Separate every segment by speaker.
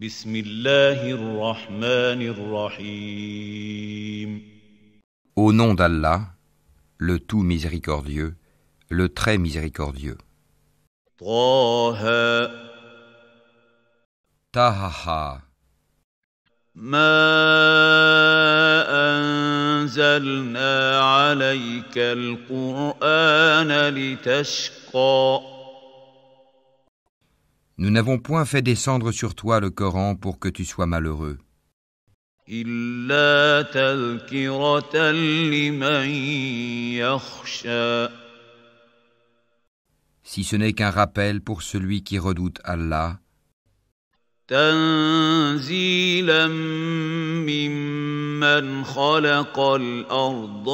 Speaker 1: بسم الله الرحمن الرحيم.
Speaker 2: Au nom d'Allah, le tout miséricordieux, le très miséricordieux.
Speaker 1: طه
Speaker 2: Tahaha,
Speaker 1: ما أنزلنا عليك القرآن لتشقى
Speaker 2: nous n'avons point fait descendre sur toi le Coran pour que tu sois malheureux,
Speaker 1: إلا تذكرة لمن يخشى
Speaker 2: si ce n'est qu'un rappel pour celui qui redoute Allah,
Speaker 1: تنزيلا ممن خلق الأرض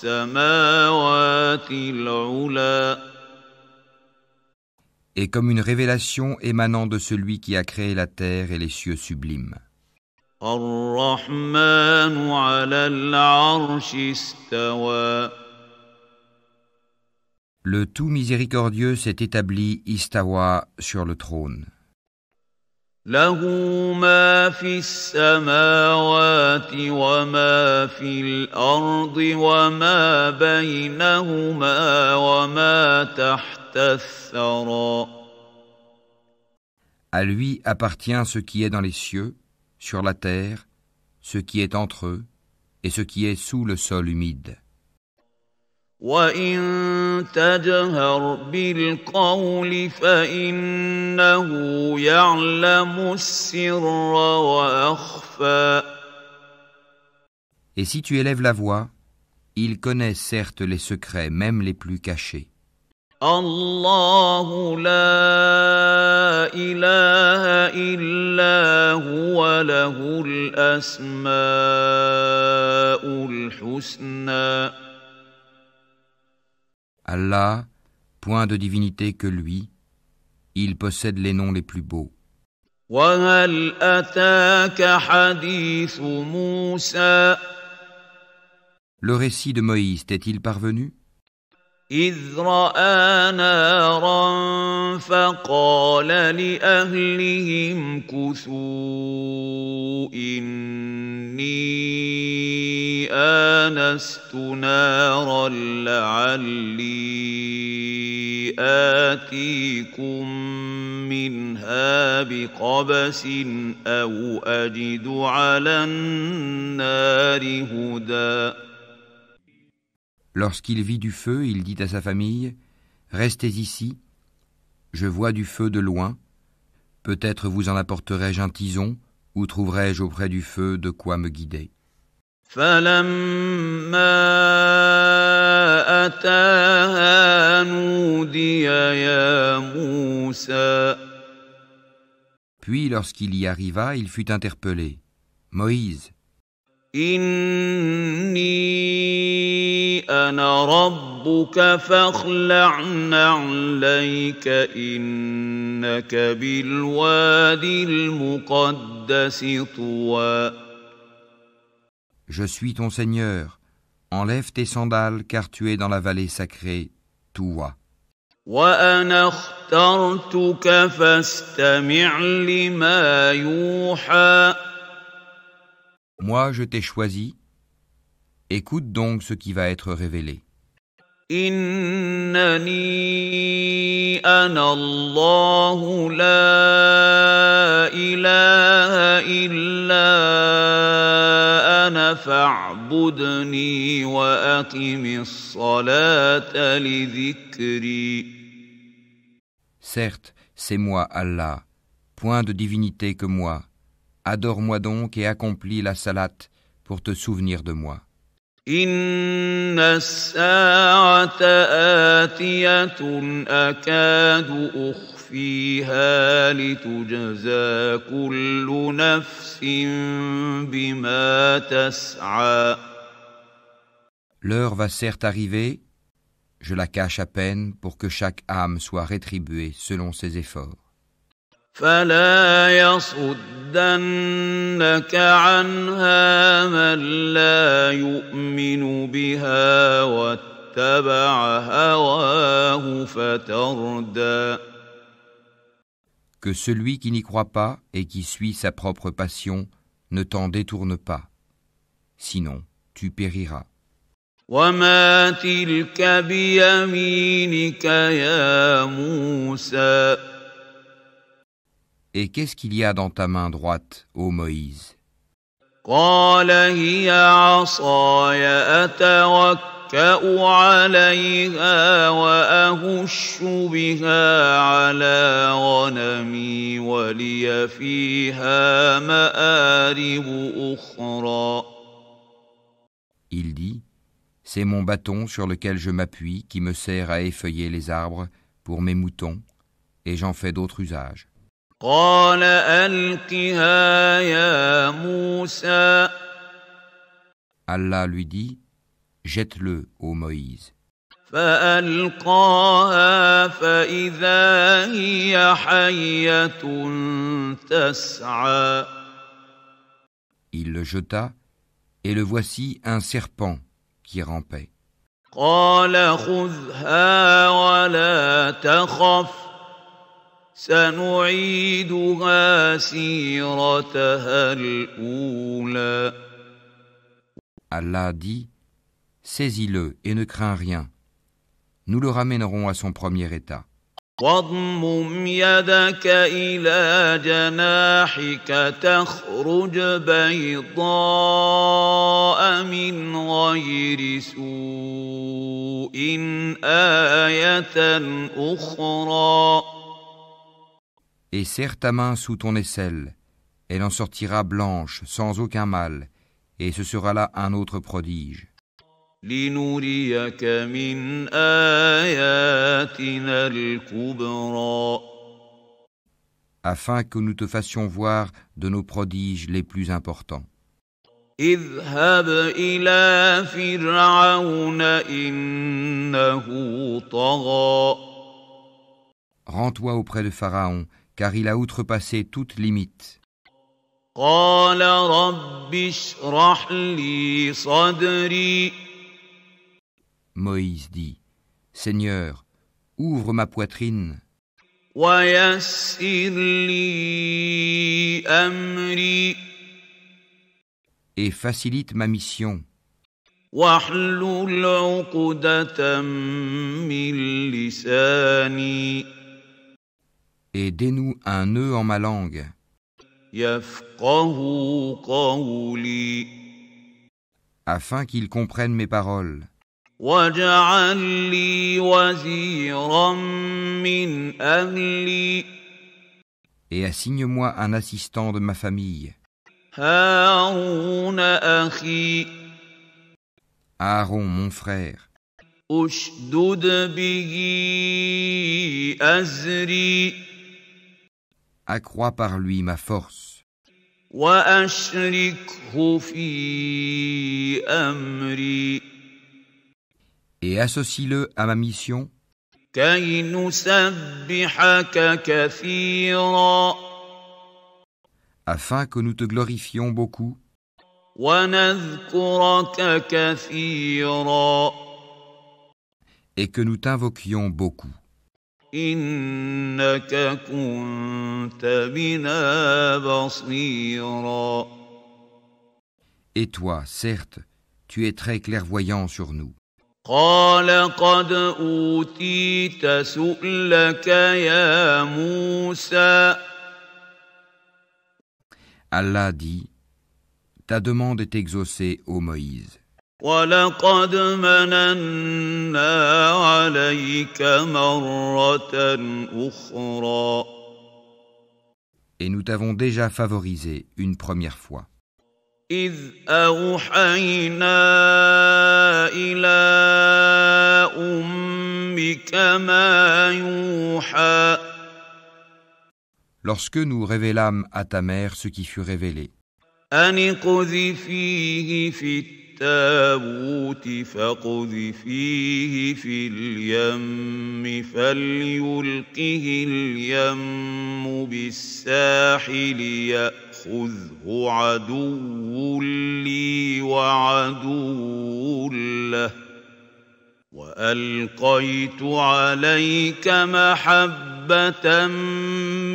Speaker 1: والسماوات العلى
Speaker 2: et comme une révélation émanant de celui qui a créé la terre et les cieux sublimes.
Speaker 1: الرحمن على العرش استوى
Speaker 2: Le tout miséricordieux s'est établi istawa sur le trône.
Speaker 1: له ما في السماوات وما في الأرض وما بينهما وما تحت الثرى
Speaker 2: À lui appartient ce qui est dans les cieux, sur la terre, ce qui est entre eux, et ce qui est sous le sol humide.
Speaker 1: وَإِن تَجْهَرْ بِالْقَوْلِ فَإِنَّهُ يَعْلَمُ السِّرَّ وَأَخْفَى
Speaker 2: Et si tu élèves la voix, il connaît certes les secrets, même les plus cachés.
Speaker 1: الله لا إله إلا هو له الأسماء الحسنى
Speaker 2: Allah, point de divinité que lui, il possède les noms les plus beaux.
Speaker 1: وهل أتاك حديث موسى
Speaker 2: Le récit de Moïse t'est-il parvenu?
Speaker 1: إذ رأى نارا فقال لأهلهم كثوا إني آنست نارا لعلي آتيكم منها بقبس أو أجد على النار هدى
Speaker 2: Lorsqu'il vit du feu, il dit à sa famille, « Restez ici, je vois du feu de loin, peut-être vous en apporterai-je un tison, ou trouverai-je auprès du feu de quoi me guider. »
Speaker 1: فَلَمَّا أَتَاهَا نُودِيَ يَا مُوسَى
Speaker 2: Puis lorsqu'il y arriva, il fut interpellé, « Moïse,
Speaker 1: إِنِّي أَنَا رَبُّكَ فَاخْلَعْ نَعْلَيْكَ إِنَّكَ بِالْوَادِ الْمُقَدَّسِ طُوًى
Speaker 2: je suis ton Seigneur, enlève tes sandales car tu es dans la vallée sacrée, Touwa.
Speaker 1: وَأَنَا اخْتَرْتُكَ فَاسْتَمِعْ لِمَا يُوحَىٰ
Speaker 2: Moi je t'ai choisi, écoute donc ce qui va être révélé.
Speaker 1: إِنَّنِي أَنَا اللَّهُ لَا إِلَٰهَ إِلَّا أَنَا فَاعْبُدْنِي وَأَقِمِ الصَّلَاةَ لِذِكْرِي
Speaker 2: Certes, c'est moi Allah, point de divinité que moi. Adore-moi donc et accomplis la salate pour te souvenir de moi.
Speaker 1: إِنَّ السَّاعَةَ آتِيَةٌ أَكَادُ أُخْفِيهَا لِتُجْزَىٰ كُلُّ نَفْسٍ بِمَا تَسْعَىٰ
Speaker 2: L'heure va certes arriver, je la cache à peine pour que chaque âme soit rétribuée selon ses efforts.
Speaker 1: فلا يصدنك عنها من لا يؤمن بها واتبع هواه فتردى
Speaker 2: Que celui qui n'y croit pas et qui suit sa propre passion ne t'en détourne pas. Sinon, tu périras.
Speaker 1: وما تلك بيمينك يا موسى
Speaker 2: Et qu'est-ce qu'il y a dans ta main droite, ô Moïse?
Speaker 1: قال هي عصاي أتوكأ عليها وأهش بها على غنمي ولي فيها مآرب أخرى.
Speaker 2: Il dit, c'est mon bâton sur lequel je m'appuie qui me sert à effeuiller les arbres pour mes moutons, et j'en fais d'autres usages.
Speaker 1: قال ألقها يا موسى
Speaker 2: Allah lui dit, jette-le, ô Moïse.
Speaker 1: فألقاها فإذا هي حية تسعى.
Speaker 2: Il le jeta, et le voici un serpent qui rampait.
Speaker 1: قال خذها ولا تخف سنعيدها سيرتها الأولى.
Speaker 2: Allah dit, saisis-le et ne crains rien. Nous le ramènerons à son premier état.
Speaker 1: واضمم يدك إلى جناحك تخرج بيضاء من غير سوء آية أخرى.
Speaker 2: Et serre ta main sous ton aisselle, elle en sortira blanche, sans aucun mal, et ce sera là un autre prodige.
Speaker 1: لنريك من آياتنا الكبرى.
Speaker 2: Afin que nous te fassions voir de nos prodiges les plus importants.
Speaker 1: اذهب إلى فرعون إنه طغى.
Speaker 2: Rends-toi auprès de Pharaon, car il a outrepassé toute limite.
Speaker 1: قال رب اشرح لي صدري.
Speaker 2: Moïse dit, Seigneur, ouvre ma poitrine
Speaker 1: ويسر لي أمري.
Speaker 2: et facilite ma mission.
Speaker 1: واحلل عقدة من لساني.
Speaker 2: Et dénoue un nœud en ma langue,
Speaker 1: يفقه قولي.
Speaker 2: afin qu'ils comprennent mes paroles.
Speaker 1: واجعل لي وزيرا من أهلي.
Speaker 2: Et assigne-moi un assistant de ma famille,
Speaker 1: هارون أخي.
Speaker 2: Aaron mon frère.
Speaker 1: أشدد به أزري.
Speaker 2: Accrois par lui ma force,
Speaker 1: وأشركه في أمري.
Speaker 2: et associe-le à ma mission,
Speaker 1: كي نسبحك كثيرا.
Speaker 2: afin que nous te glorifions beaucoup
Speaker 1: ونذكرك كثيرا.
Speaker 2: et que nous t'invoquions beaucoup.
Speaker 1: إنك كنت بنا بصيرا.
Speaker 2: Et toi, certes, tu es très clairvoyant sur nous.
Speaker 1: قال قد أوتيت سؤلك يا موسى.
Speaker 2: Allah dit, ta demande est exaucée, ô Moïse.
Speaker 1: ولقد مننا عليك مرة أخرى.
Speaker 2: Et nous t'avons déjà favorisé une première fois.
Speaker 1: إذ أوحينا إلى أمك ما يوحى.
Speaker 2: Lorsque nous révélâmes à ta mère ce qui fut révélé,
Speaker 1: أن اقذفيه في التابوت فاقذفيه في اليم فليلقه اليم بالساحل يأخذه عدو لي وعدو له وألقيت عليك محبة مَحَبَّةً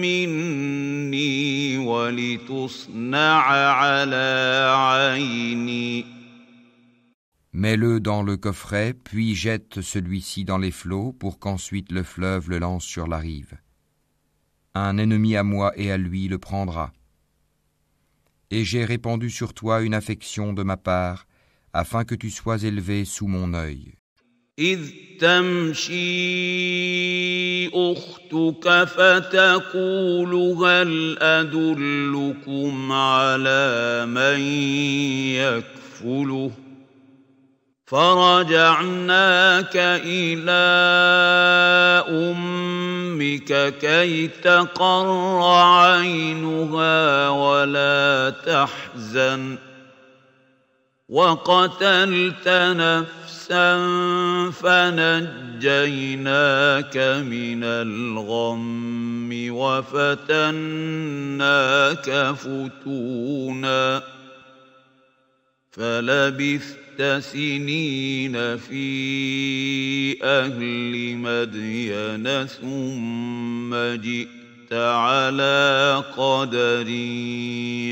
Speaker 1: مِّنِّي وَلِتُصْنَعَ عَلَىٰ عَيْنِي.
Speaker 2: Mets-le dans le coffret, puis jette celui-ci dans les flots pour qu'ensuite le fleuve le lance sur la rive. Un ennemi à moi et à lui le prendra. Et j'ai répandu sur toi une affection de ma part, afin que tu sois élevé sous mon œil.
Speaker 1: إذ تمشي أختك فتقول هل أدلكم على من يكفله فرجعناك إلى أمك كي تقر عينها ولا تحزن وقتلت نفسا فنجيناك من الغم وفتناك فتونا فلبثت سنين في أهل مدين ثم جئت على قدر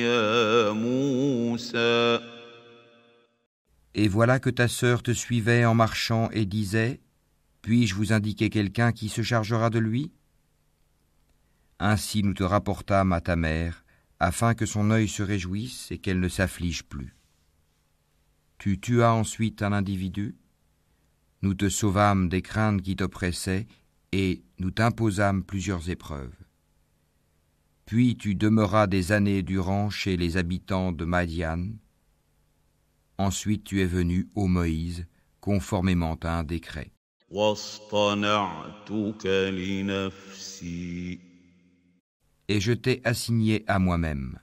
Speaker 1: يا موسى.
Speaker 2: Et voilà que ta sœur te suivait en marchant et disait : puis-je vous indiquer quelqu'un qui se chargera de lui ? Ainsi nous te rapportâmes à ta mère, afin que son œil se réjouisse et qu'elle ne s'afflige plus. Tu tuas ensuite un individu, nous te sauvâmes des craintes qui t'oppressaient et nous t'imposâmes plusieurs épreuves. Puis tu demeuras des années durant chez les habitants de Madian. Ensuite tu es venu, ô Moïse, conformément à un décret. Et je t'ai assigné à moi-même.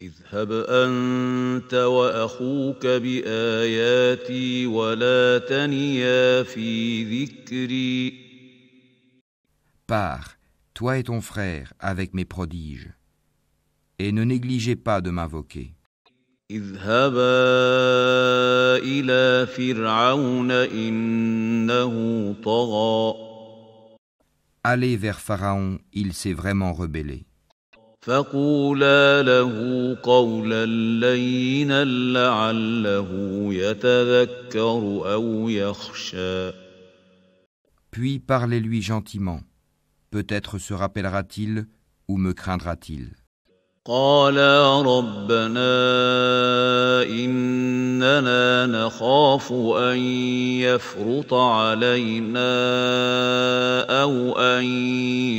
Speaker 1: اذهب أنت وأخوك بآياتي ولا تنيا في ذكري.
Speaker 2: Pars, toi et ton frère, avec mes prodiges, et ne négligez pas de m'invoquer.
Speaker 1: اذهبا إلى فرعون إنه طغى.
Speaker 2: Allez vers Pharaon, il s'est vraiment rebellé.
Speaker 1: فقولا له قولا لينا لعله يتذكر أو يخشى.
Speaker 2: Puis parlez-lui gentiment. Peut-être se rappellera-t-il ou me craindra-t-il.
Speaker 1: قالا ربنا إننا نخاف أن يفرط علينا أو أن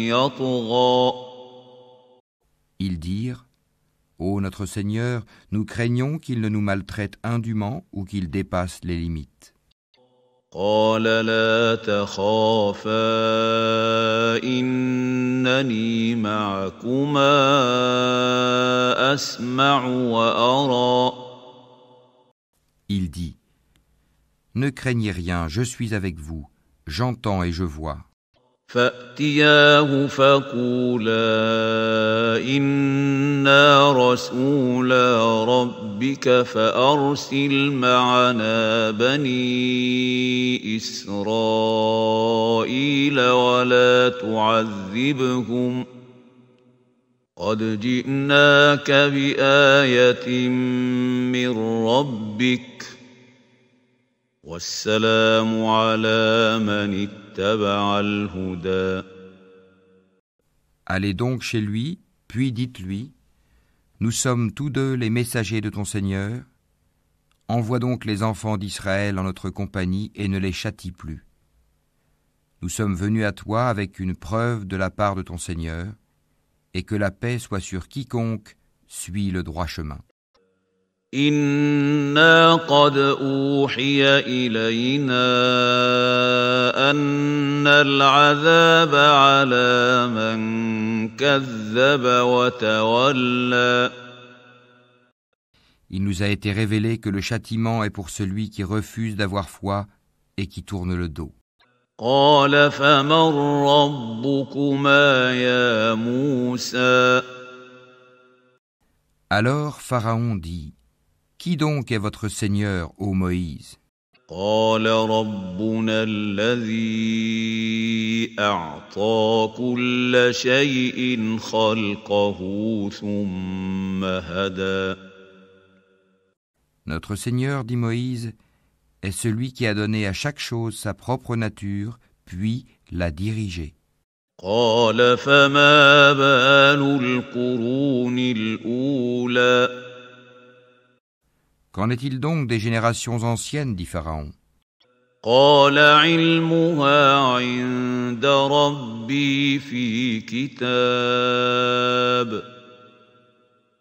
Speaker 1: يطغى.
Speaker 2: Ils dirent : Ô notre Seigneur, nous craignons qu'il ne nous maltraite indûment ou qu'il dépasse les limites.
Speaker 1: قال لا تخافا إنني معكما أسمع وأرى.
Speaker 2: Il dit : Ne craignez rien, je suis avec vous, j'entends et je vois.
Speaker 1: فأتياه فقولا إنا رسولا ربك فأرسل معنا بني إسرائيل ولا تعذبهم قد جئناك بآية من ربك والسلام على من اتبع الهدى.
Speaker 2: Allez donc chez lui, puis dites-lui : Nous sommes tous deux les messagers de ton Seigneur. Envoie donc les enfants d'Israël en notre compagnie et ne les châtie plus. Nous sommes venus à toi avec une preuve de la part de ton Seigneur, et que la paix soit sur quiconque suit le droit chemin.
Speaker 1: إنا قد أوحي إلينا أن العذاب على من كذب وتولى.
Speaker 2: Il nous a été révélé que le châtiment est pour celui qui refuse d'avoir foi et qui tourne le dos.
Speaker 1: قال فمن ربكما يا موسى.
Speaker 2: Alors Pharaon dit : Qui donc est votre Seigneur, ô Moïse ?
Speaker 1: قال ربنا الذي أعطى كل شيء خلقه ثم هدى.
Speaker 2: Notre Seigneur, dit Moïse, est celui qui a donné à chaque chose sa propre nature, puis l'a dirigée.
Speaker 1: قال فما بال القرون الأولى.
Speaker 2: Qu'en est-il donc des générations anciennes, dit Pharaon?
Speaker 1: قال علمها عند ربي في كتاب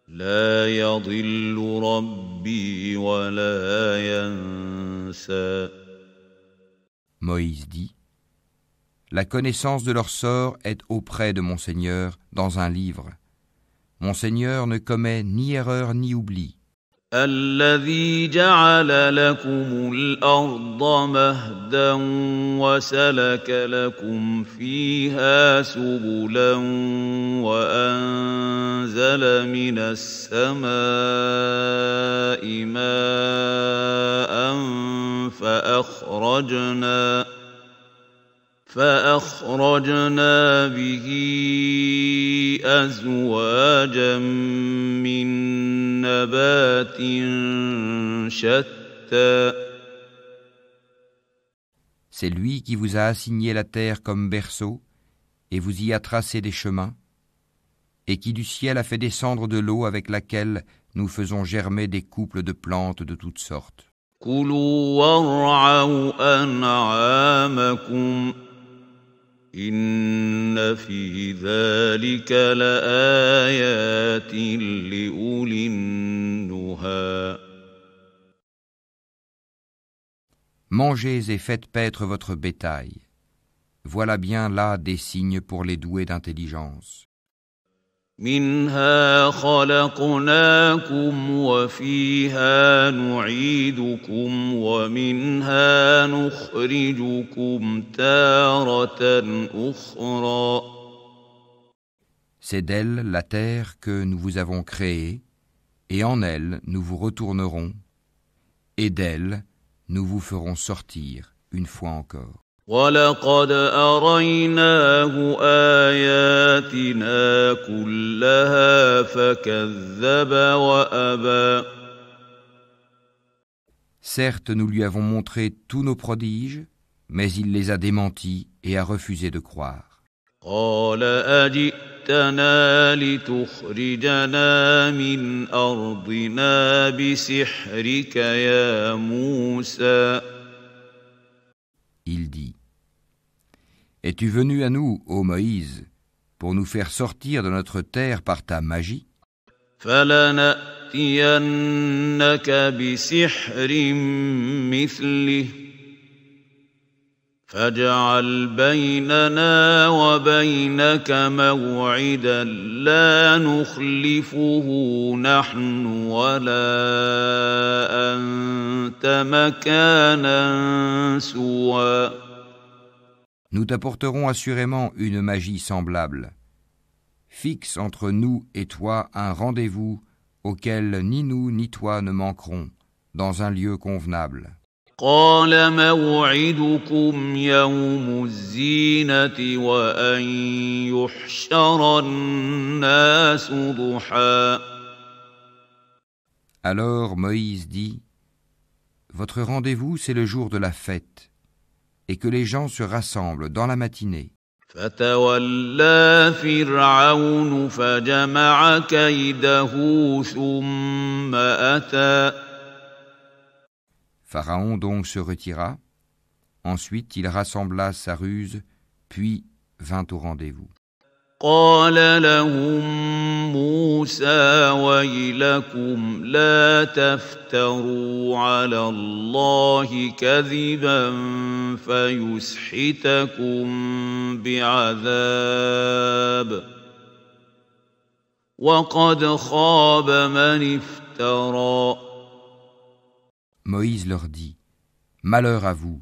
Speaker 1: لا يضل ربي ولا ينسى.
Speaker 2: Moïse dit, la connaissance de leur sort est auprès de mon Seigneur dans un livre. Mon Seigneur ne commet ni erreur ni oubli.
Speaker 1: الذي جعل لكم الأرض مهدا وسلك لكم فيها سبلا وأنزل من السماء ماء فأخرجنا به أزواجا من نبات شتى.
Speaker 2: C'est lui qui vous a assigné la terre comme berceau et vous y a tracé des chemins, et qui du ciel a fait descendre de l'eau avec laquelle nous faisons germer des couples de plantes de toutes sortes.
Speaker 1: كلوا وارعوا أنعامكم إن في ذلك لآيات لأولي النهى.
Speaker 2: Mangez et faites paître votre bétail. Voilà bien là des signes pour les doués d'intelligence.
Speaker 1: منها خلقناكم وفيها نعيدكم ومنها نخرجكم تارة أخرى.
Speaker 2: C'est d'elle, la terre, que nous vous avons créée, et en elle nous vous retournerons, et d'elle nous vous ferons sortir une fois encore.
Speaker 1: وَلَقَدْ أَرَيْنَاهُ آيَاتِنَا كُلَّهَا فَكَذَّبَ وَأَبَى.
Speaker 2: Certes, nous lui avons montré tous nos prodiges, mais il les a démentis et a refusé de croire.
Speaker 1: قَالَ أَجِئْتَنَا لِتُخْرِجَنَا مِنْ أَرْضِنَا بِسِحْرِكَ يَا مُوسَى.
Speaker 2: Il dit, es-tu venu à nous, ô Moïse, pour nous faire sortir de notre terre par ta magie?
Speaker 1: فَلَنَأْتِيَنَّكَ بِسِحْرٍ مِثْلِهِ فَاجْعَلْ بَيْنَنَا وَبَيْنَكَ مَوْعِدًا لَا نُخْلِفُهُ نَحْنُ وَلَا أَنْتَ مَكَانًا سُوًى.
Speaker 2: Nous t'apporterons assurément une magie semblable. Fixe entre nous et toi un rendez-vous auquel ni nous ni toi ne manquerons, dans un lieu convenable.
Speaker 1: قال موعدكم يوم الزينة وأن يحشر الناس ضحى.
Speaker 2: Alors Moïse dit, votre rendez-vous c'est le jour de la fête, et que les gens se rassemblent dans la matinée.
Speaker 1: فتولى فرعون فجمع كيده ثم أتى.
Speaker 2: Pharaon donc se retira, ensuite il rassembla sa ruse, puis vint au rendez-vous.
Speaker 1: قال لهم موسى ويلكم لا تفتروا على الله كذبا فيسحتكم بعذاب وقد خاب من افترى.
Speaker 2: Moïse leur dit, malheur à vous,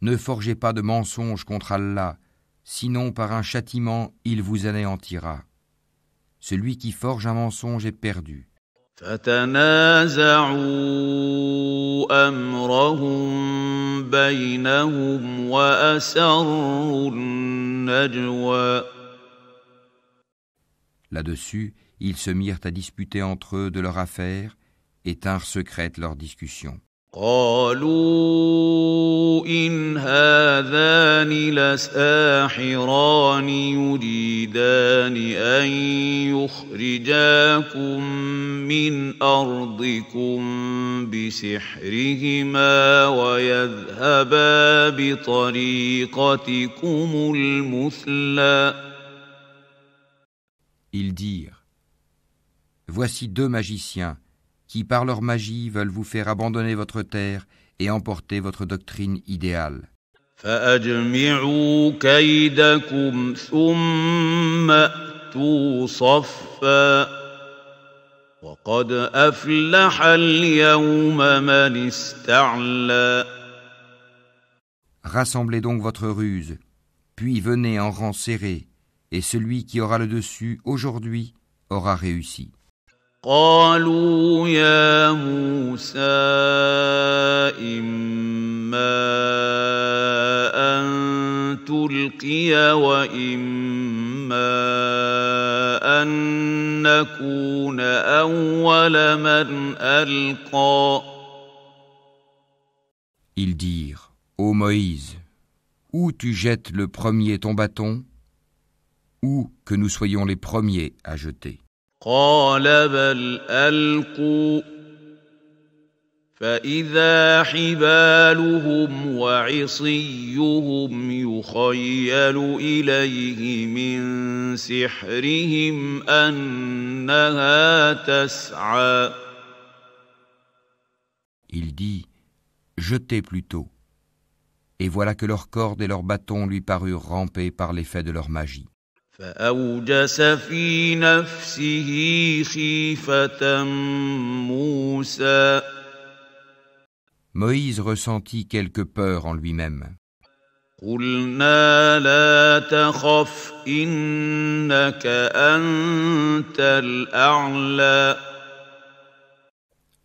Speaker 2: ne forgez pas de mensonges contre Allah, sinon par un châtiment il vous anéantira. Celui qui forge un mensonge est perdu.
Speaker 1: فتنازعوا أمرهم بينهم وأسروا النجوى.
Speaker 2: Là-dessus, ils se mirent à disputer entre eux de leur affaire et tinrent secrète leur discussion.
Speaker 1: قالوا إن هذان لساحران يريدان أن يخرجاكم من أرضكم بسحرهما ويذهبا بطريقتكم المثلى.
Speaker 2: Ils dirent : Voici deux magiciens qui, par leur magie, veulent vous faire abandonner votre terre et emporter votre doctrine idéale.
Speaker 1: فأجمعوا كيدكم ثم أتوا صفا وقد أفلح اليوم من استعلى.
Speaker 2: Rassemblez donc votre ruse, puis venez en rang serré, et celui qui aura le dessus aujourd'hui aura réussi.
Speaker 1: قالوا يا موسى إما أن تلقي وإما أن نكون أول من ألقى.
Speaker 2: Ils dirent : Ô Moïse, ou tu jettes le premier ton bâton, ou que nous soyons les premiers à jeter.
Speaker 1: قال بل ألقوا فإذا حبالهم وعصيهم يخيل إليه من سحرهم أنها تسعى.
Speaker 2: Il dit : Jetez plutôt. Et voilà que leurs cordes et leurs bâtons lui parurent ramper par l'effet de leur magie.
Speaker 1: فأوجس في نفسه خيفة موسى.
Speaker 2: Moïse ressentit quelque peur en lui-même.
Speaker 1: قلنا لا تخف إنك أنت الأعلى.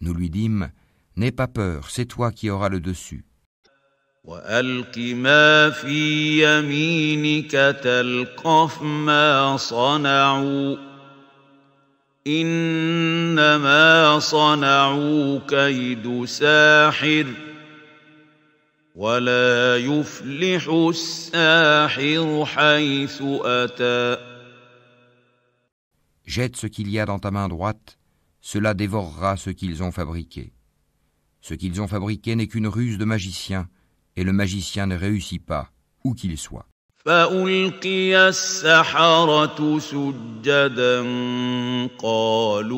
Speaker 2: Nous lui dîmes : N'aie pas peur, c'est toi qui auras le dessus.
Speaker 1: وألق ما في يمينك تلقف ما صنعوا إنما صنعوا كيد ساحر ولا يفلح الساحر حيث أتى.
Speaker 2: Jette ce qu'il y a dans ta main droite, cela dévorera ce qu'ils ont fabriqué. Ce qu'ils ont fabriqué n'est qu'une ruse de magicien, et le magicien ne réussit pas, où qu'il soit.
Speaker 1: فألقي السحرة سجدا قالوا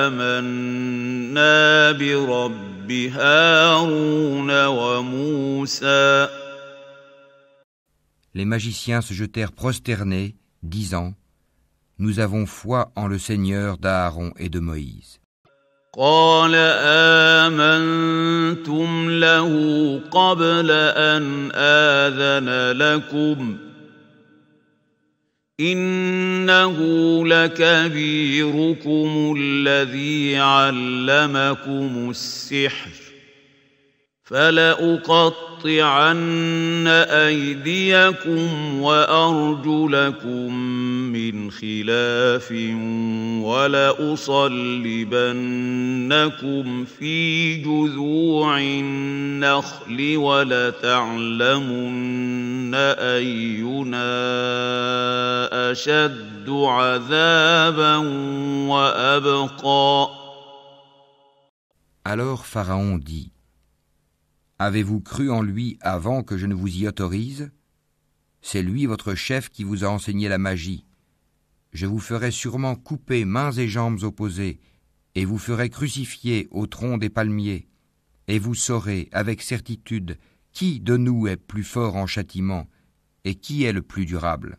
Speaker 1: آمنا برب هارون وموسى.
Speaker 2: Les magiciens se jetèrent prosternés, disant : Nous avons foi en le Seigneur d'Aaron et de Moïse.
Speaker 1: قال آمنتم له قبل أن آذن لكم إنه لكبيركم الذي علمكم السحر فلأقطعن أيديكم وأرجلكم من خلاف ولأصلبنكم في جذوع النخل ولتعلمن أينا أشد عذابا وأبقى.
Speaker 2: Alors Pharaon dit : Avez-vous cru en lui avant que je ne vous y autorise ? C'est lui votre chef qui vous a enseigné la magie. Je vous ferai sûrement couper mains et jambes opposées, et vous ferai crucifier au tronc des palmiers, et vous saurez avec certitude qui de nous est plus fort en châtiment, et qui est le plus durable.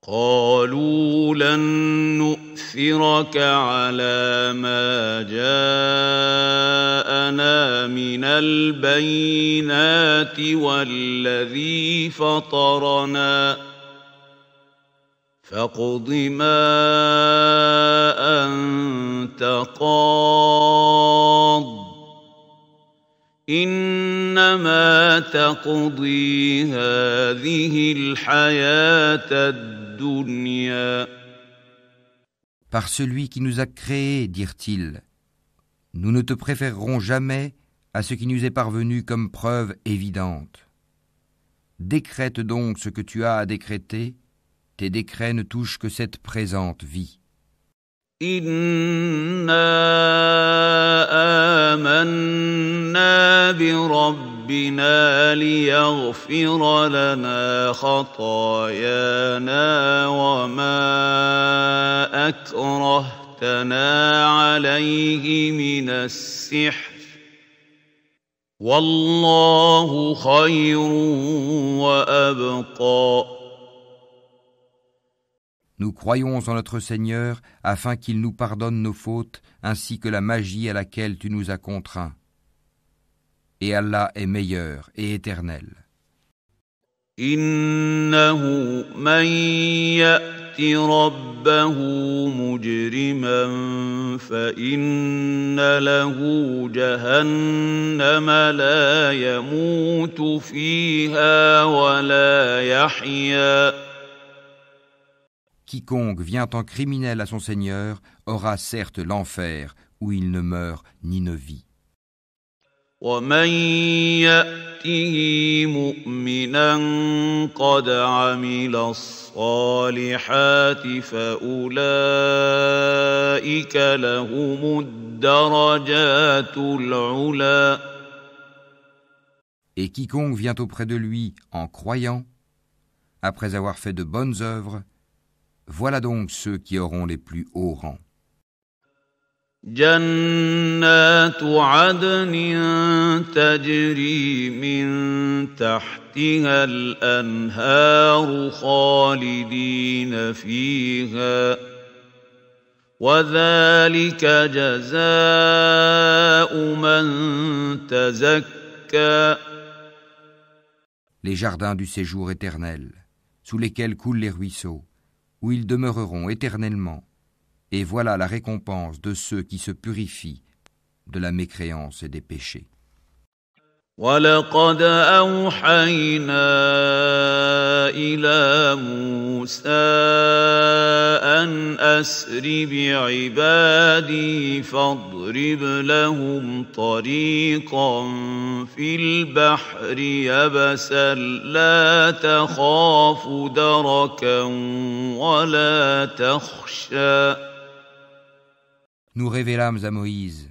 Speaker 1: قالوا لن نؤثرك على ما جاءنا من البينات والذي فطرنا فاقض ما لقاض إنما تقضي هذه الحياة الدنيا.
Speaker 2: Par celui qui nous a créés, dirent-ils, nous ne te préférerons jamais à ce qui nous est parvenu comme preuve évidente. Décrète donc ce que tu as à décréter, tes décrets ne touchent que cette présente vie.
Speaker 1: إنا آمنا بربنا ليغفر لنا خطايانا وما أكرهتنا عليه من السحر والله خير وأبقى.
Speaker 2: Nous croyons en notre Seigneur afin qu'il nous pardonne nos fautes ainsi que la magie à laquelle tu nous as contraints. Et Allah est meilleur et éternel.
Speaker 1: إنه من يأت ربه مجرما فإن له جهنم لا يموت فيها ولا يحيا.
Speaker 2: Quiconque vient en criminel à son Seigneur aura certes l'enfer où il ne meurt ni ne vit.
Speaker 1: ومن يأته مؤمنا قد عمل الصالحات فأولئك لهم الدرجات العلى.
Speaker 2: Et quiconque vient auprès de lui en croyant, après avoir fait de bonnes œuvres, voilà donc ceux qui auront les plus hauts rangs.
Speaker 1: جنات عدن تجري من تحتها الأنهار خالدين فيها وذلك جزاء من تزكى.
Speaker 2: Les jardins du séjour éternel, sous lesquels coulent les ruisseaux, où ils demeureront éternellement, et voilà la récompense de ceux qui se purifient de la mécréance et des péchés.
Speaker 1: وَلَقَدْ أَوْحَيْنَا إِلَى مُوسَىٰ أَنْ أَسْرِ بِعِبَادِي فَاضْرِبْ لَهُمْ طَرِيقًا فِي الْبَحْرِ يَبَسًا لَا تَخَافُ دَرَكًا وَلَا تَخْشَىٰ.
Speaker 2: Nous révélâmes à Moïse,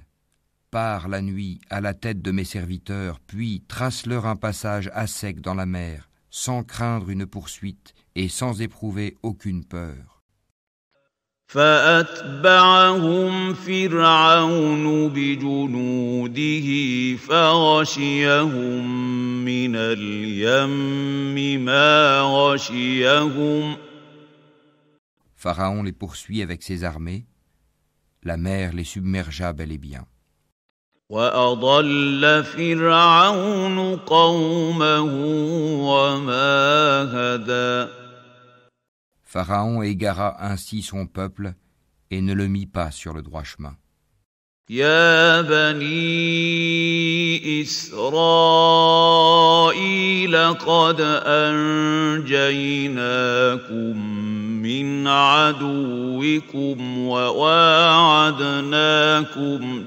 Speaker 2: pars la nuit à la tête de mes serviteurs, puis trace-leur un passage à sec dans la mer, sans craindre une poursuite et sans éprouver aucune peur.
Speaker 1: فأتبعهم فرعون بجنوده فغشيهم من اليم ما غشيهم.
Speaker 2: Pharaon les poursuit avec ses armées, la mer les submergea bel et bien.
Speaker 1: وأضل فرعون قومه وما هدى.
Speaker 2: Pharaon égara ainsi son peuple et ne le mit pas sur le droit chemin.
Speaker 1: يا بني إسرائيل قد أنجيناكم من عدوكم وواعدناكم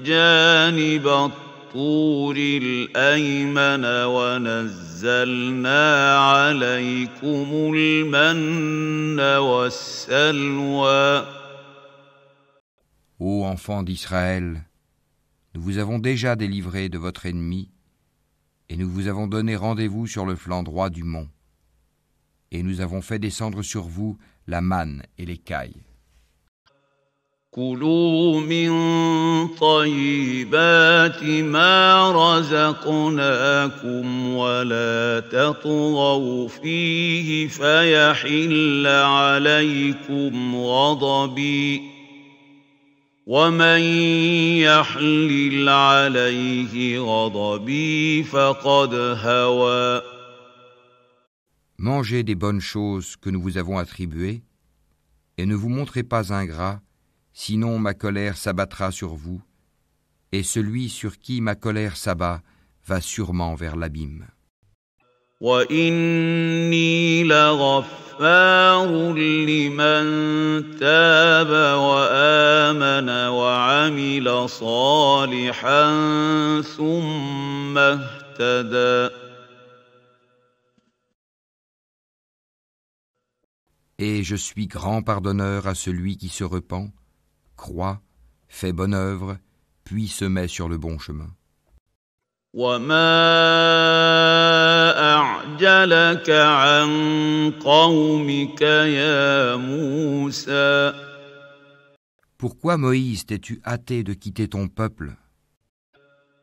Speaker 1: جانب الطور الأيمن ونزلنا عليكم المن والسلوى.
Speaker 2: Ô enfants d'Israël, nous vous avons déjà délivré de votre ennemi, et nous vous avons donné rendez-vous sur le flanc droit du mont. Et nous avons fait descendre sur vous la manne et l'écaille.
Speaker 1: كلوا من طيبات ما رزقناكم ولا تطغوا فيه فيحل عليكم غضبي ومن يحلل عليه غضبي فقد هوى.
Speaker 2: Mangez des bonnes choses que nous vous avons attribuées, et ne vous montrez pas ingrats, sinon ma colère s'abattra sur vous, et celui sur qui ma colère s'abat va sûrement vers l'abîme.
Speaker 1: وَإِنِّي لَغَفَّارٌ لِّمَن تَابَ وَآمَنَ وَعَمِلَ صَالِحًا ثُمَّ اهْتَدَىٰ.
Speaker 2: Et je suis grand pardonneur à celui qui se repent, croit, fait bonne œuvre, puis se met sur le bon chemin.
Speaker 1: وَمَا أَعْجَلَكَ عَن قَوْمِكَ يَا مُوسَىٰ.
Speaker 2: Pourquoi, Moïse, t'es-tu hâté de quitter ton peuple?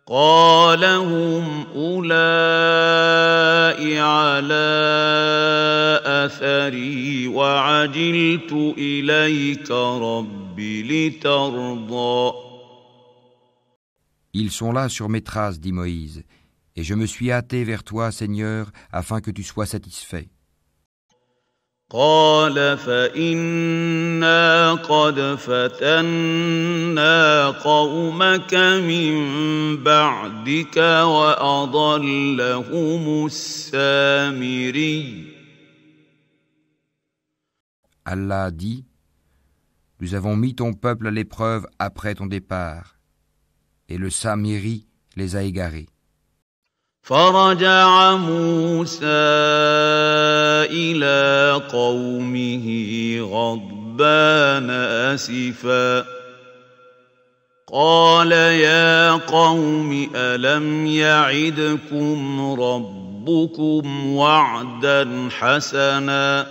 Speaker 1: قَالَ هُمْ أُولَاءِ عَلَىٰ أَثَرِي وَعَجِلْتُ إِلَيْكَ رَبِّ لِتَرْضَىٰ.
Speaker 2: Ils sont là sur mes traces, dit Moïse, et je me suis hâté vers toi, Seigneur, afin que tu sois satisfait.
Speaker 1: قال فإنا قد فتنا قومك من بعدك وأضلهم السامري.
Speaker 2: Allah dit, nous avons mis ton peuple à l'épreuve après ton départ, et le Samiri les a égarés.
Speaker 1: فرجع موسى إلى قومه غضبان أسفا قال يا قوم ألم يعدكم ربكم وعدا حسنا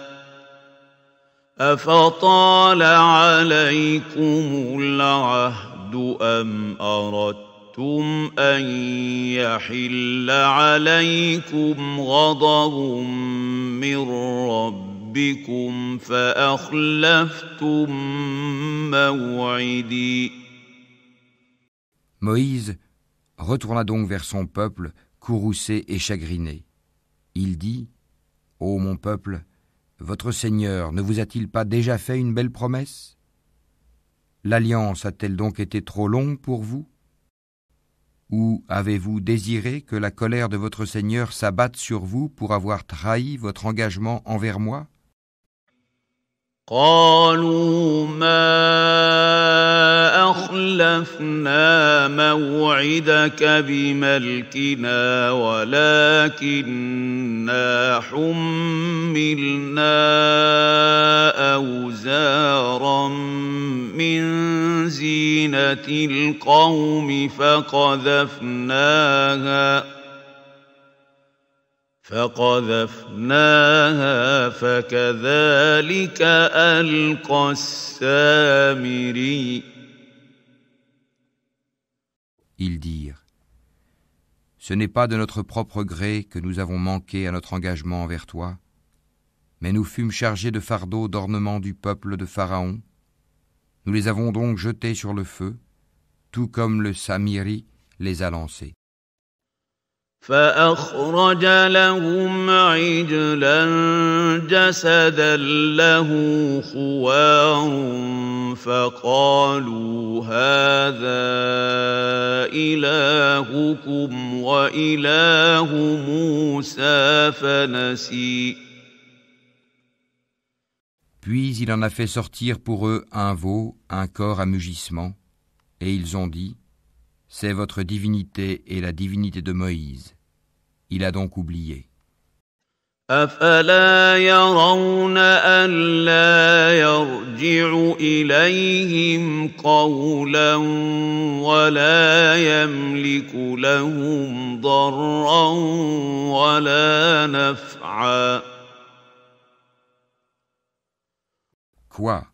Speaker 1: أفطال عليكم العهد أم أردتم أن يحل عليكم غضب من ربكم فأخلفتم موعدي.
Speaker 2: Moïse retourna donc vers son peuple, courroucé et chagriné. Il dit, ô mon peuple, votre Seigneur ne vous a-t-il pas déjà fait une belle promesse? L'alliance a-t-elle donc été trop longue pour vous? Ou avez-vous désiré que la colère de votre Seigneur s'abatte sur vous pour avoir trahi votre engagement envers moi?
Speaker 1: قالوا ما أخلفنا موعدك بملكنا ولكننا حملنا أوزارا من زينة القوم فقذفناها فكذلك ألقى السامري.
Speaker 2: Ils dirent, ce n'est pas de notre propre gré que nous avons manqué à notre engagement envers toi, mais nous fûmes chargés de fardeaux d'ornement du peuple de Pharaon. Nous les avons donc jetés sur le feu, tout comme le Samiri les a lancés.
Speaker 1: فأخرج لهم عجلا جسدا له خوار فقالوا هذا إلهكم وإله موسى فنسي.
Speaker 2: Puis il en a fait sortir pour eux un veau, un corps à mugissement, et ils ont dit, c'est votre divinité et la divinité de Moïse. Il a donc oublié.
Speaker 1: أفلا يرون ألا يرجع إليهم قولا ولا يملك لهم ضرا ولا نفعا.
Speaker 2: Quoi?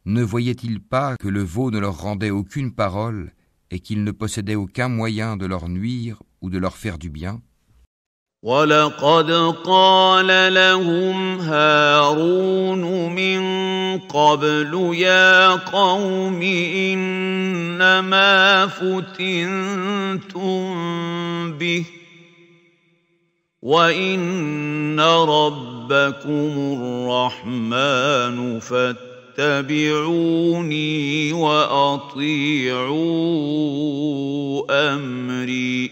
Speaker 2: Ne voyaient-ils pas que le veau ne leur rendait aucune parole et qu'il ne possédait aucun moyen de leur nuire ou de leur faire du bien?
Speaker 1: وَلَقَدْ قَالَ لَهُمْ هَارُونُ مِنْ قَبْلُ يَا قَوْمِ إِنَّمَا فُتِنْتُمْ بِهِ وَإِنَّ رَبَّكُمُ الرَّحْمَنُ فَاتَّبِعُونِ فاتبعوني وأطيعوا أمري.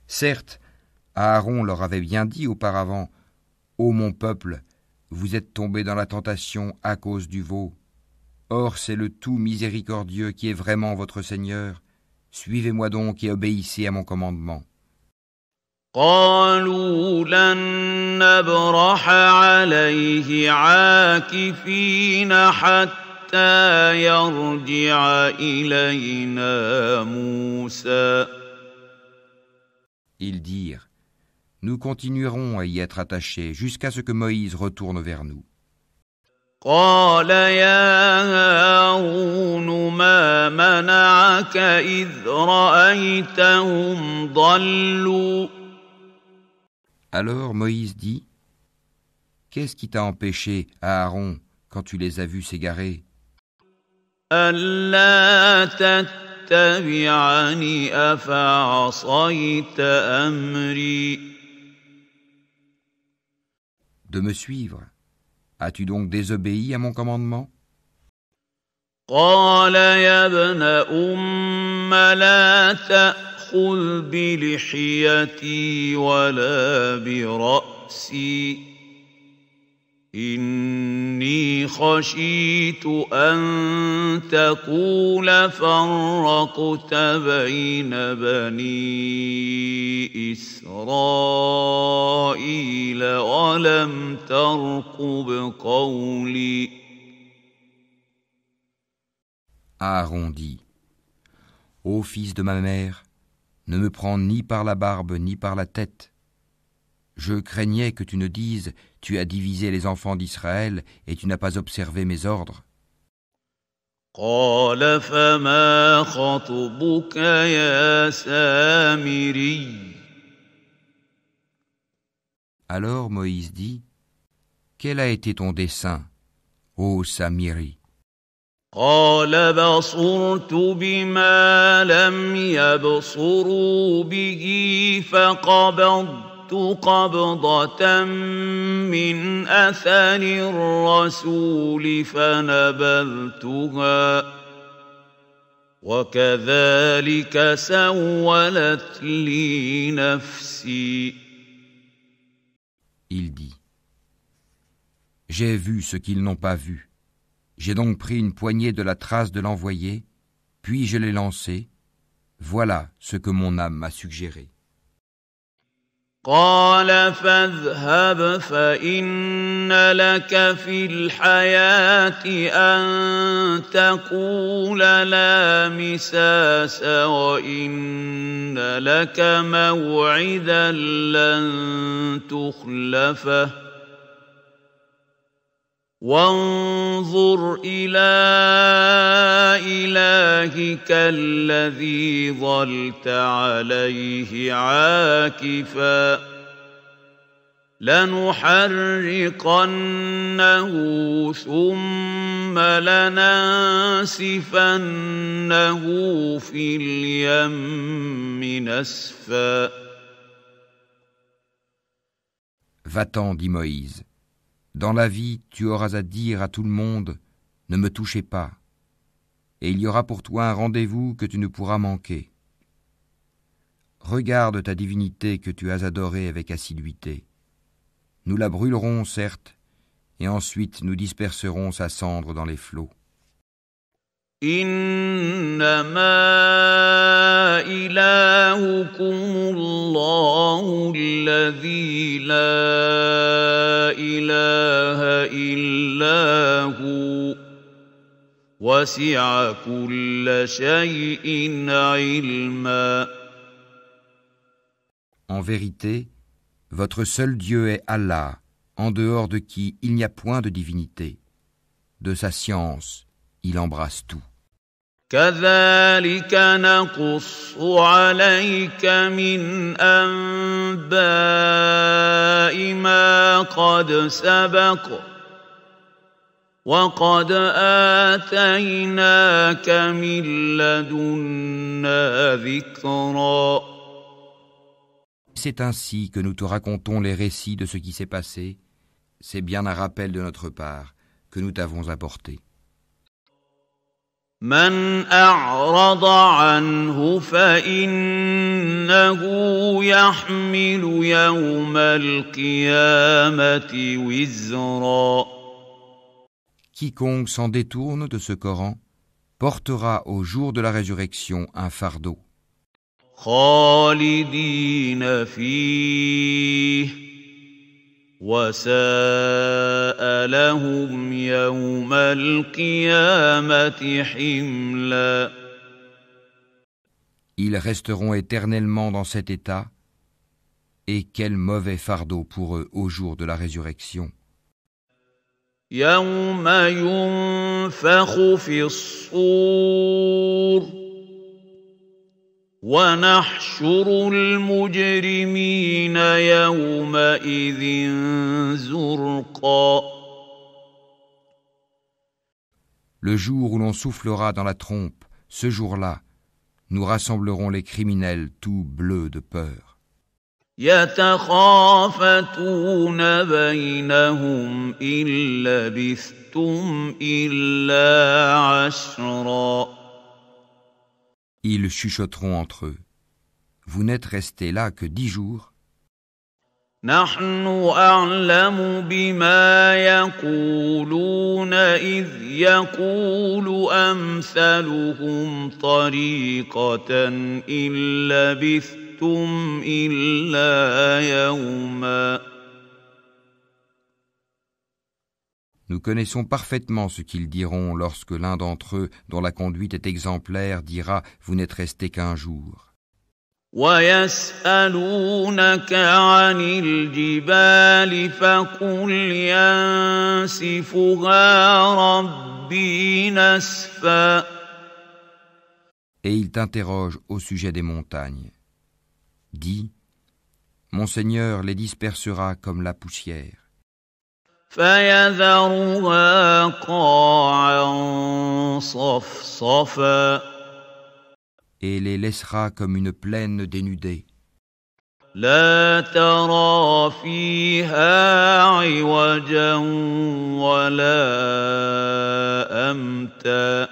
Speaker 2: Certes, Aaron leur avait bien dit auparavant, « Ô mon peuple, vous êtes tombés dans la tentation à cause du veau. Or c'est le tout miséricordieux qui est vraiment votre Seigneur. Suivez-moi donc et obéissez à mon commandement. »
Speaker 1: قالوا لن نبرح عليه عاكفين حتى يرجع إلينا موسى.
Speaker 2: Ils dirent, « Nous continuerons à y être attachés jusqu'à ce que Moïse retourne vers nous. »
Speaker 1: قال يا هارون ما منعك إذ رأيتهم ضلوا.
Speaker 2: Alors Moïse dit, « Qu'est-ce qui t'a empêché, à Aaron, quand tu les as vus s'égarer,
Speaker 1: ألا تتبعني أفعصيت أمري.
Speaker 2: de me suivre? As-tu donc désobéi à mon commandement ?»
Speaker 1: قال يا ابن أم لا تأخذ بلحيتي ولا برأسي إني خشيت أن تقول فرقت بين بني إسرائيل ولم ترقب قولي.
Speaker 2: Aaron dit, « Ô fils de ma mère, ne me prends ni par la barbe ni par la tête. Je craignais que tu ne dises, tu as divisé les enfants d'Israël et tu n'as pas observé mes ordres. »
Speaker 1: قال فما خطبك يا سامري.
Speaker 2: Alors Moïse dit, « Quel a été ton dessein, ô Samiri ?»
Speaker 1: قال بصرت بما لم يبصروا به فقبضت قبضة من أثر الرسول فنبذتها وكذلك سولت لي نفسي.
Speaker 2: Il dit, « J'ai vu ce qu'ils n'ont pas vu. J'ai donc pris une poignée de la trace de l'envoyé, puis je l'ai lancée. Voilà ce que mon âme m'a suggéré. »
Speaker 1: قال فاذهب فإن لك في الحياة أن تقول لا مساس وإن لك موعدا لن تخلفه وانظر إلى إلهك الذي ظلت عليه عاكفا لنحرقنه ثم لننسفنه في اليم نسفا.
Speaker 2: Va-t'en, dit Moïse. Dans la vie, tu auras à dire à tout le monde, ne me touchez pas, et il y aura pour toi un rendez-vous que tu ne pourras manquer. Regarde ta divinité que tu as adorée avec assiduité. Nous la brûlerons, certes, et ensuite nous disperserons sa cendre dans les flots.
Speaker 1: إنما إلهكم الله الذي لا إله إلا هو وسع كل شيء علما.
Speaker 2: En vérité, votre seul Dieu est Allah, en dehors de qui il n'y a point de divinité. De sa science, il embrasse tout.
Speaker 1: كذلك نقص عليك من أنباء ما قد سبق وقد آتيناك من لدنا ذكرا.
Speaker 2: C'est ainsi que nous te racontons les récits de ce qui s'est passé, c'est bien un rappel de notre part que nous t'avons apporté.
Speaker 1: من أعرض عنه فإنه يحمل يوم القيامة وزرا
Speaker 2: Quiconque s'en détourne de ce Coran portera au jour de la résurrection un fardeau.
Speaker 1: خالدين فيه وساء لهم يوم القيامة حملا
Speaker 2: Ils resteront éternellement dans cet état, et quel mauvais fardeau pour eux au jour de la résurrection.
Speaker 1: يوم ينفخ في الصور ونحشر المجرمين يومئذ زرقا
Speaker 2: Le jour où l'on soufflera dans la trompe, ce jour-là, nous rassemblerons les criminels tout bleus de peur.
Speaker 1: يتخافتون بينهم إن لبثتم إلا عشرا
Speaker 2: Ils chuchoteront entre eux. Vous n'êtes restés là que 10 jours.
Speaker 1: نحن أعلم بما يقولون إذ يقول أمثلهم طريقة إن لبثتم إلا يوما
Speaker 2: Nous connaissons parfaitement ce qu'ils diront lorsque l'un d'entre eux, dont la conduite est exemplaire, dira « Vous n'êtes restés qu'un jour ».
Speaker 1: ويسألونك عن الجبال فقل ينسفها ربي نسفا
Speaker 2: Et ils t'interrogent au sujet des montagnes. Dis, mon Seigneur les dispersera comme la poussière.
Speaker 1: فيذرها قاعا صفصفا
Speaker 2: Et les laissera comme une plaine dénudée.
Speaker 1: لا ترى فيها عوجا ولا أمتا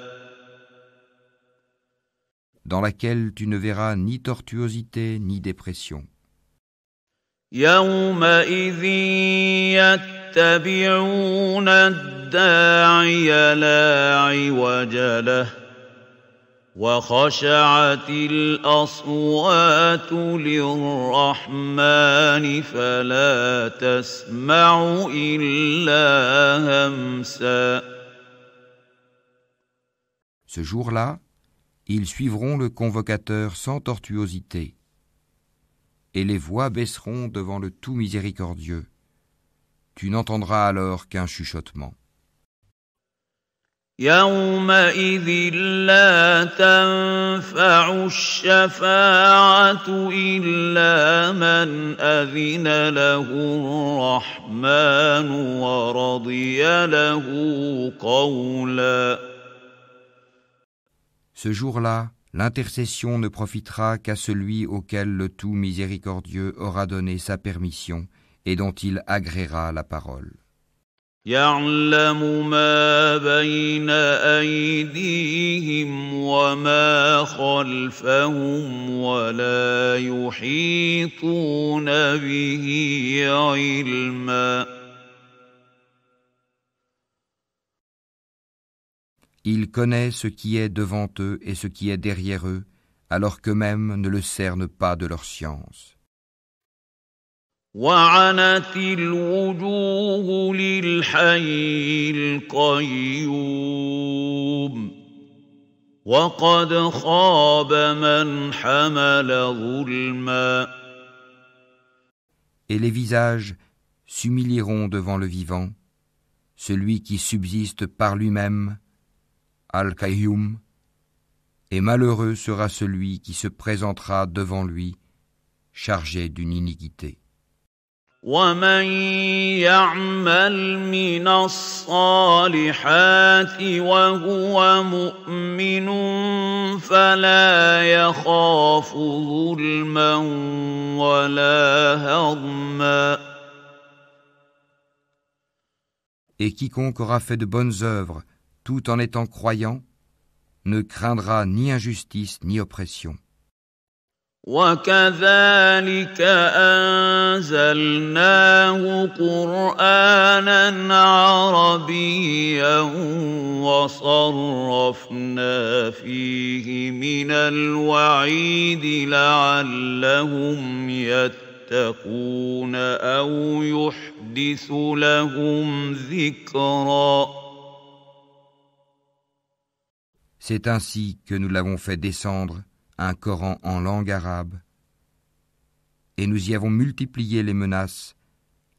Speaker 2: Dans laquelle tu ne verras ni tortuosité ni dépression.
Speaker 1: يومئذ يتبعون الداعي لا عوج له وخشعت الأصوات للرحمن فلا تسمع إلا همسا
Speaker 2: Ce jour-là, ils suivront le convocateur sans tortuosité, et les voix baisseront devant le tout miséricordieux. Tu n'entendras alors qu'un chuchotement.
Speaker 1: يومئذ لا تنفع الشفاعة إلا من أذن له الرحمن ورضي له قولا
Speaker 2: Ce jour-là, l'intercession ne profitera qu'à celui auquel le tout miséricordieux aura donné sa permission et dont il agréera la parole.
Speaker 1: يعلم ما بين أيديهم وما خلفهم ولا يحيطون به علما
Speaker 2: Il connaît ce qui est devant eux et ce qui est derrière eux, alors qu'eux-mêmes ne le cernent pas de leur science.
Speaker 1: وعنت الوجوه للحي القيوم وقد خاب من حمل ظلما
Speaker 2: Et les visages s'humilieront devant le vivant, celui qui subsiste par lui-même, Al-Qayyum, et malheureux sera celui qui se présentera devant lui, chargé d'une iniquité.
Speaker 1: ومن يعمل من الصالحات وهو مؤمن فلا يخاف ظلما ولا هضما
Speaker 2: Et quiconque aura fait de bonnes œuvres tout en étant croyant ne craindra ni injustice ni oppression.
Speaker 1: وكذلك أنزلناه قرآنا عربيا وصرفنا فيه من الوعيد لعلهم يتقون أو يحدث لهم ذكرا.
Speaker 2: C'est ainsi que nous l'avons fait descendre un Coran en langue arabe, et nous y avons multiplié les menaces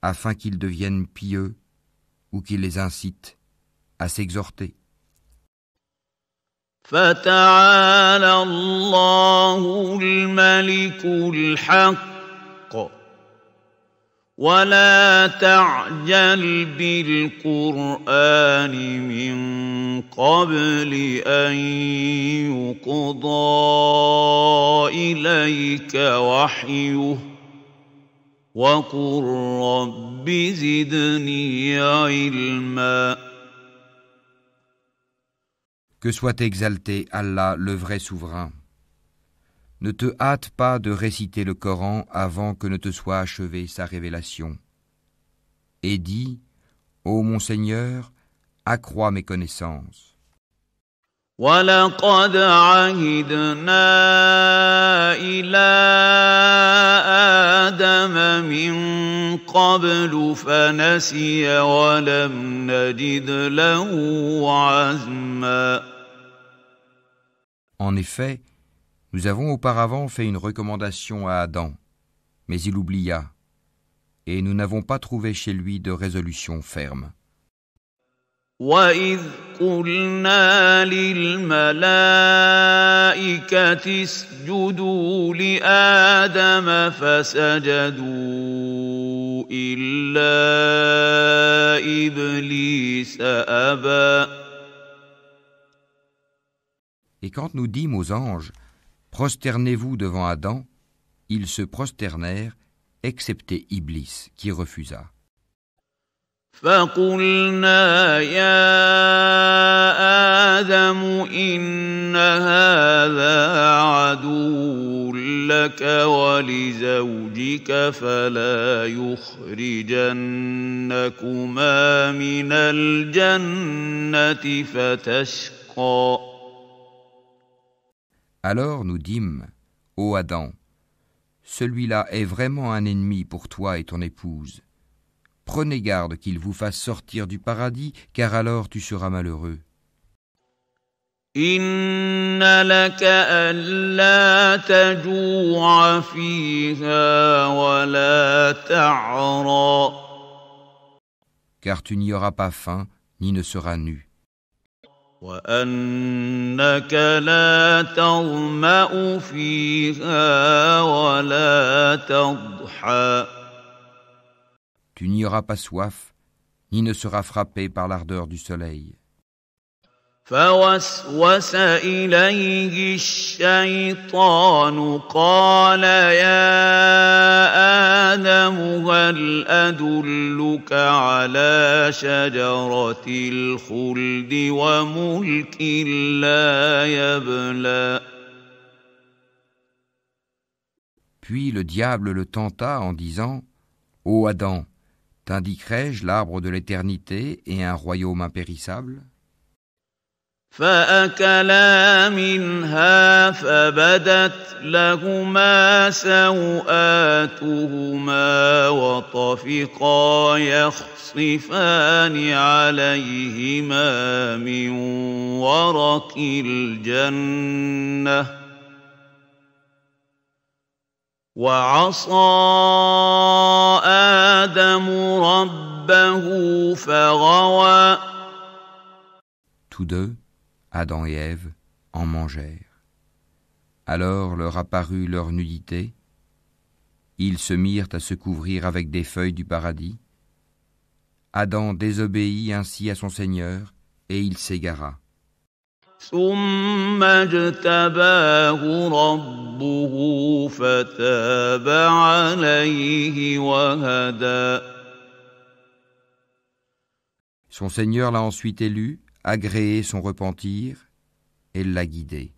Speaker 2: afin qu'ils deviennent pieux ou qu'ils les incitent à s'exhorter.
Speaker 1: فتعالى الله الملك الحق ولا تعجل بالقرآن من قبل أن يقضى إليك وحيه وقل رب زدني علما.
Speaker 2: Que soit exalté Allah, le vrai souverain. Ne te hâte pas de réciter le Coran avant que ne te soit achevée sa révélation. Et dis, ô mon Seigneur, accrois mes connaissances.
Speaker 1: وَلَقَدْ عَهِدْنَا إِلَىٰ آدَمَ مِن قَبْلُ فَنَسِيَ وَلَمْ نَجِدْ لَهُ عَزْمًا.
Speaker 2: En effet, nous avons auparavant fait une recommandation à Adam, mais il oublia, et nous n'avons pas trouvé chez lui de résolution ferme.
Speaker 1: وَإِذْ قُلْنَا لِلْمَلَائِكَةِ اسْجُدُوا لِآدَمَ فَسَجَدُوا إِلَّا إِبْلِيسَ أَبَى.
Speaker 2: Et quand nous dîmes aux anges, prosternez-vous devant Adam, ils se prosternèrent, excepté Iblis, qui refusa.
Speaker 1: فَقُلْنَا يَا آدَمُ إِنَّ هَذَا عَدُوٌّ لَكَ وَلِزَوْجِكَ فَلَا يُخْرِجَنَّكُمَا مِنَ الْجَنَّةِ فَتَشْقَىٰ.
Speaker 2: Alors nous dîmes, ô Adam, celui-là est vraiment un ennemi pour toi et ton épouse. Prenez garde qu'il vous fasse sortir du paradis, car alors tu seras malheureux.
Speaker 1: إِنَّ لَكَ أَلَّا تَجُوعَ فِيهَا وَلَا تَعْرَىٰ.
Speaker 2: Car tu n'y auras pas faim, ni ne seras nu.
Speaker 1: وَأَنَّكَ لَا تَظْمَأُ فِيهَا وَلَا تَضْحَىٰ.
Speaker 2: Tu n'y auras pas soif, ni ne seras frappé par l'ardeur du soleil.
Speaker 1: فوسوس إليه الشيطان قال يا آدم هل أدلك على شجرة الخلد وملك لا يبلى.
Speaker 2: Puis le diable le tenta en disant, ô Adam, t'indiquerai-je l'arbre de l'éternité et un royaume impérissable?
Speaker 1: فأكلا منها فبدت لهما سوآتهما وطفقا يخصفان عليهما من ورق الجنة وعصى آدم ربه فغوى.
Speaker 2: Tous deux, Adam et Ève, en mangèrent. Alors leur apparut leur nudité. Ils se mirent à se couvrir avec des feuilles du paradis. Adam désobéit ainsi à son Seigneur, et il s'égara.
Speaker 1: ثم اجتباه ربه فتاب عليه وهدى.
Speaker 2: Son Seigneur l'a ensuite élu, agréé son repentir, et l'a guidé.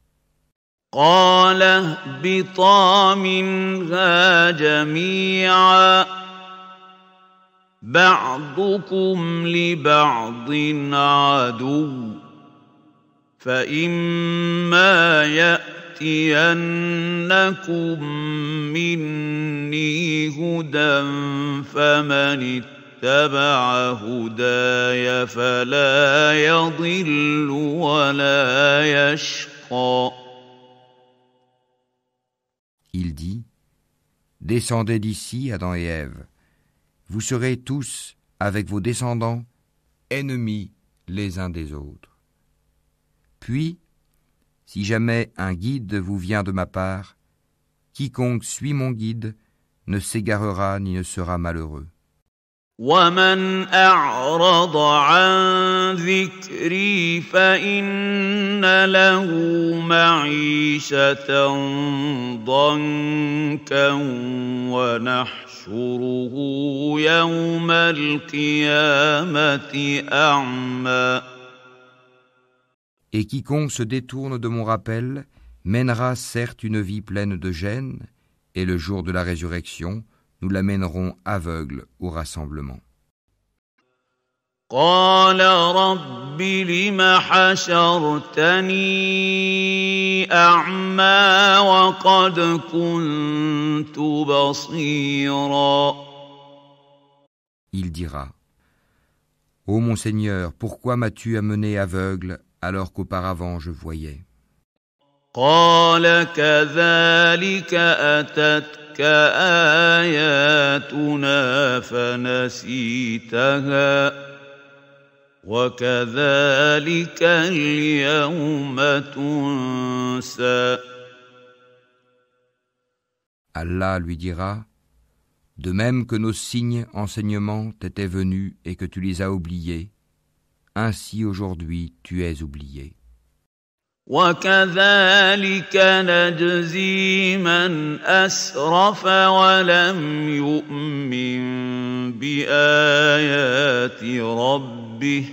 Speaker 1: قال اهبطا منها جميعا بعضكم لبعض عدو فإما يأتينكم مني هدى فمن اتبع هداي فلا يضل ولا يشقى.
Speaker 2: Il dit, descendez d'ici, Adam et Ève. Vous serez tous, avec vos descendants, ennemis les uns des autres. Puis, si jamais un guide vous vient de ma part, quiconque suit mon guide ne s'égarera ni ne sera malheureux.
Speaker 1: ومن أعرض عن ذكري فإن له معيشة ضنكا ونحشره يوم القيامة أعمى.
Speaker 2: Et quiconque se détourne de mon rappel mènera certes une vie pleine de gêne, et le jour de la résurrection, nous l'amènerons aveugle au rassemblement.
Speaker 1: قال رب لم حشرتني أعمى وقد كنت بصيرا.
Speaker 2: Il dira, ô mon Seigneur, pourquoi m'as-tu amené aveugle alors qu'auparavant je voyais?
Speaker 1: قال كذلك أتتك آياتنا فنسيتها وكذلك اليوم تنسى.
Speaker 2: Allah lui dira, de même que nos signes enseignements t'étaient venus et que tu les as oubliés, ainsi aujourd'hui tu es oublié.
Speaker 1: وكذلك نجزي من أسرف ولم يؤمن بآيات ربه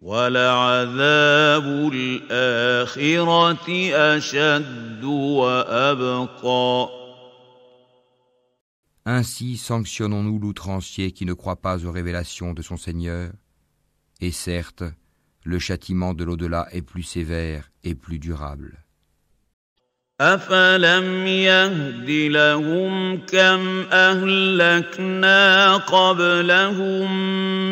Speaker 1: ولعذاب الآخرة أشد وأبقى.
Speaker 2: Ainsi sanctionnons-nous l'outrancier qui ne croit pas aux révélations de son Seigneur, et certes, le châtiment de l'au-delà est plus sévère et plus durable.
Speaker 1: أفلم يهد لهم كم أهلكنا قبلهم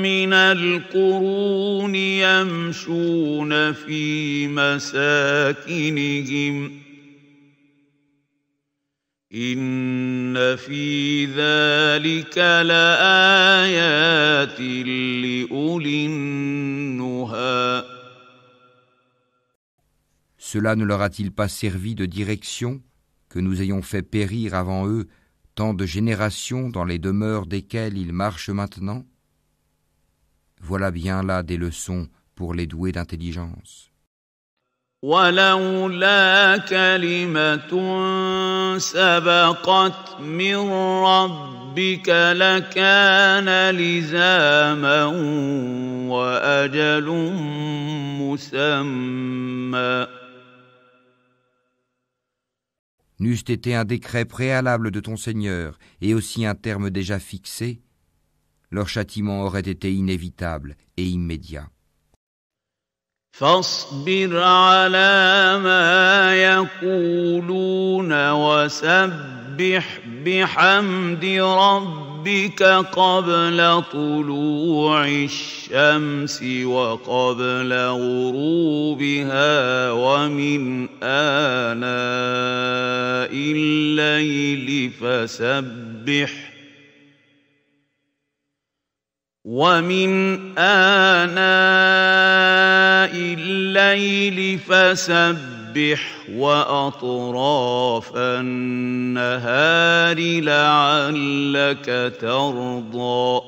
Speaker 1: من القرون يمشون في مساكنهم إن في ذلك لآيات لأولي النهى.
Speaker 2: Cela ne leur a-t-il pas servi de direction que nous ayons fait périr avant eux tant de générations dans les demeures desquelles ils marchent maintenant? Voilà bien là des leçons pour les doués d'intelligence.
Speaker 1: ولولا كلمة سبقت من ربك لكان لزاما وأجل مسمى.
Speaker 2: N'eût été un décret préalable de ton Seigneur et aussi un terme déjà fixé, leur châtiment aurait été inévitable et immédiat.
Speaker 1: فاصبر على ما يقولون وسبح بحمد ربك قبل طلوع الشمس وقبل غروبها ومن آناء الليل فسبح ومن آناء الليل فسبح وأطراف النهار لعلك ترضى.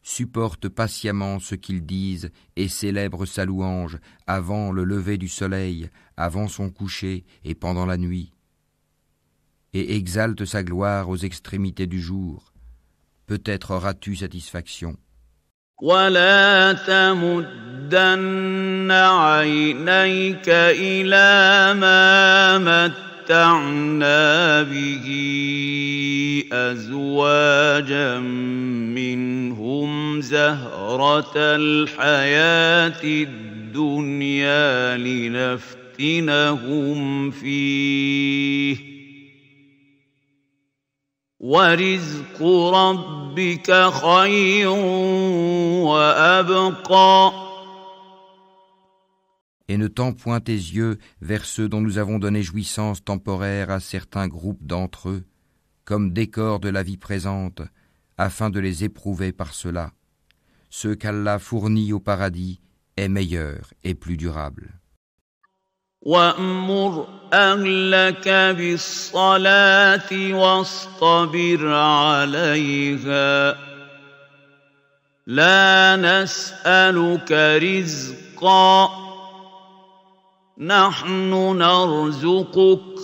Speaker 2: Supporte patiemment ce qu'ils disent et célèbre sa louange avant le lever du soleil, avant son coucher et pendant la nuit. Et exalte sa gloire aux extrémités du jour, peut-être auras-tu satisfaction.
Speaker 1: ولا تمدن عينيك إلى ما متعنا به أزواجا منهم زهرة الحياة الدنيا لنفتنهم فيه وَرِزْقُ رَبِّكَ خَيْرٌ وَأَبْقَى.
Speaker 2: Et ne tends point tes yeux vers ceux dont nous avons donné jouissance temporaire à certains groupes d'entre eux, comme décor de la vie présente, afin de les éprouver par cela. Ce qu'Allah fournit au paradis est meilleur et plus durable.
Speaker 1: وَأْمُرْ أَهْلَكَ بِالصَّلَاةِ وَاصْطَبِرْ عَلَيْهَا لَا نَسْأَلُكَ رِزْقًا نَحْنُ نَرْزُقُكَ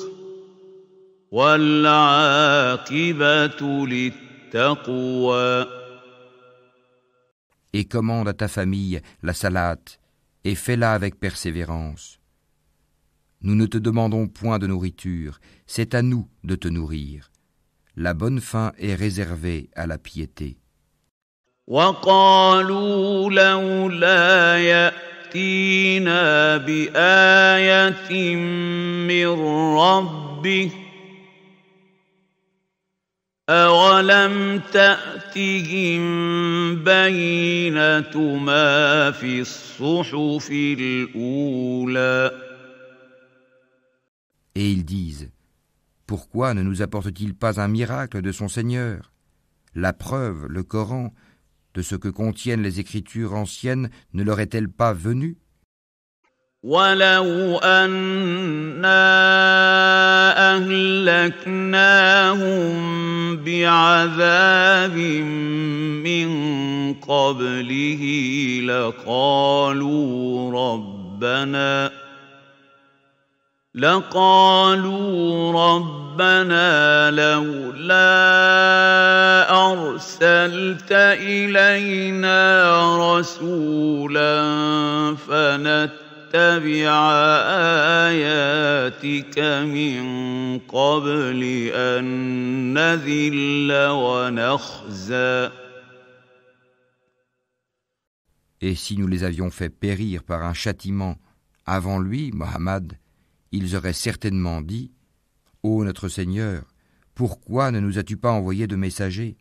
Speaker 1: وَالْعَاقِبَةُ لِلتَّقْوَى.
Speaker 2: Et commande à ta famille la salate et fais-la avec persévérance. Nous ne te demandons point de nourriture, c'est à nous de te nourrir. La bonne fin est réservée à la piété.
Speaker 1: وَقَالُوا لَوْلَا يَأْتِينَا بِآيَةٍ مِّن رَّبِّهِ أَوَلَمْ تَأْتِهِم بَيِّنَةُ مَا فِي الصُّحُفِ الْأُولَى.
Speaker 2: Et ils disent, pourquoi ne nous apporte-t-il pas un miracle de son Seigneur? La preuve, le Coran, de ce que contiennent les Écritures anciennes ne leur est-elle pas venue?
Speaker 1: وَلَوْ أَنَّا أَهْلَكْنَاهُم بِعَذَابٍ مِّن قَبْلِهِ لقالوا ربنا لولا أرسلت إلينا رسولا فنتبع آياتك من قبل أن نذل ونخزى.
Speaker 2: Et si nous les avions fait périr par un châtiment avant lui, Mohammed, ils auraient certainement dit, ô notre Seigneur, pourquoi ne nous as-tu pas envoyé de messagers?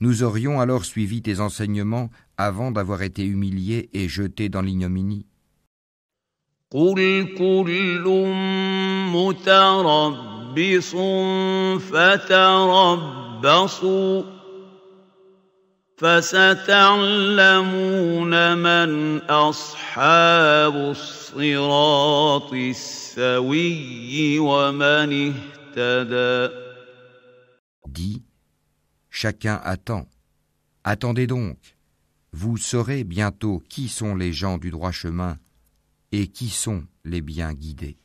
Speaker 2: Nous aurions alors suivi tes enseignements avant d'avoir été humiliés et jetés dans l'ignominie.
Speaker 1: قُلْ كُلٌّ مُتَرَبِّصٌ فَتَرَبَّصُوا فَسَتَعْلَمُونَ مَنْ أَصْحَابُ الصِّرَاطِ السَّوِيِّ وَمَنِ اهْتَدَى.
Speaker 2: Dis, chacun attend. Attendez donc. Vous saurez bientôt qui sont les gens du droit chemin et qui sont les bien guidés.